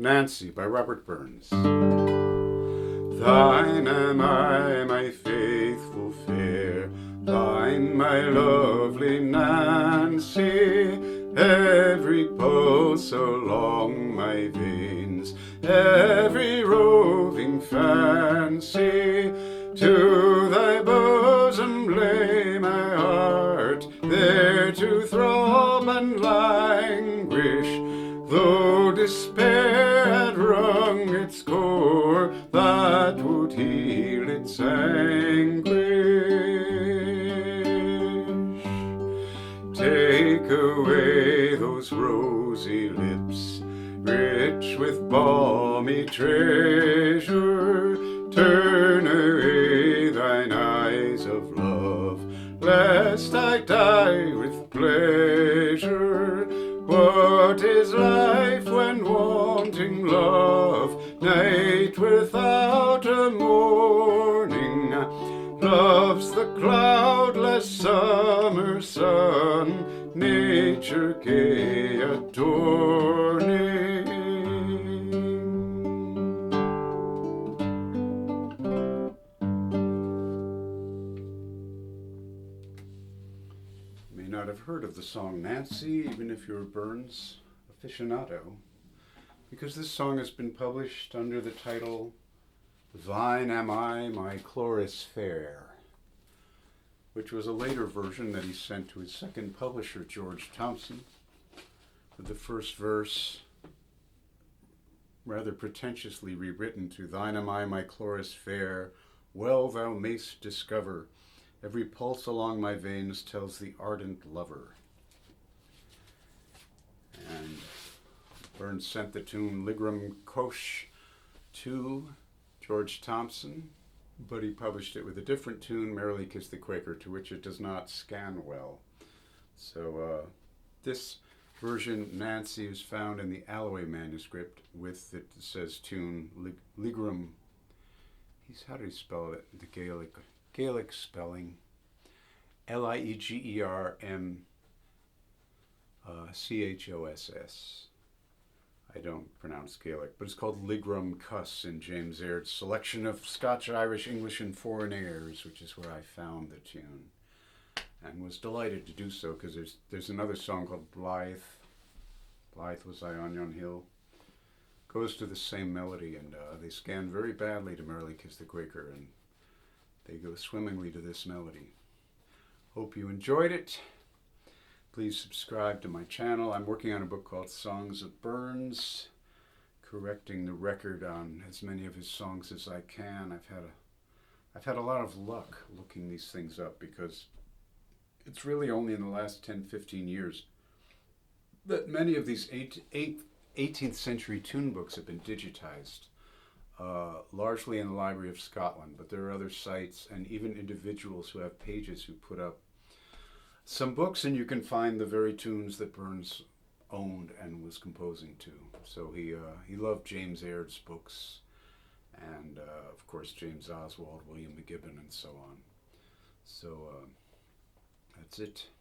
Nancy by Robert Burns. Thine am I, my faithful fair, thine, my lovely Nancy, every pulse along my veins, every roving fancy, to thy bosom lay my heart, there to throb and languish, Tho Despair had wrung its core, that would heal its anguish. Take away those rosy lips, rich with balmy treasure, turn away thine eyes of love, lest I die with pleasure. What is life when wanting love? Night without a morning. Love's the cloudless summer sun, nature gay adorning. You may not have heard of the song Nancy, even if you're a Burns aficionado, because this song has been published under the title Thine Am I, My Chloris Fair, which was a later version that he sent to his second publisher, George Thomson, with the first verse rather pretentiously rewritten to Thine am I, my Chloris Fair, well thou mayst discover, every pulse along my veins tells the ardent lover. And Burns sent the tune Ligrum Kosh to George Thomson, but he published it with a different tune, Merrily Kiss the Quaker, to which it does not scan well. So this version, Nancy, is found in the Alloway manuscript with, it says tune, Ligrum, how do you spell it? The Gaelic spelling, Ligermchoss. I don't pronounce Gaelic, but it's called Ligrum Cuss in James Aird's selection of Scotch, Irish, English, and foreign airs, which is where I found the tune, and was delighted to do so, because there's another song called Blythe. Blythe was I on yon hill. Goes to the same melody, and they scan very badly to Merrily Kiss the Quaker, and they go swimmingly to this melody. Hope you enjoyed it. Please subscribe to my channel. I'm working on a book called Songs of Burns, correcting the record on as many of his songs as I can. I've had a lot of luck looking these things up, because it's really only in the last 10-15 years that many of these 18th century tune books have been digitized, largely in the Library of Scotland, but there are other sites and even individuals who have pages who put up some books, and you can find the very tunes that Burns owned and was composing to. So he loved James Aird's books, and of course James Oswald, William McGibbon, and so on. So that's it.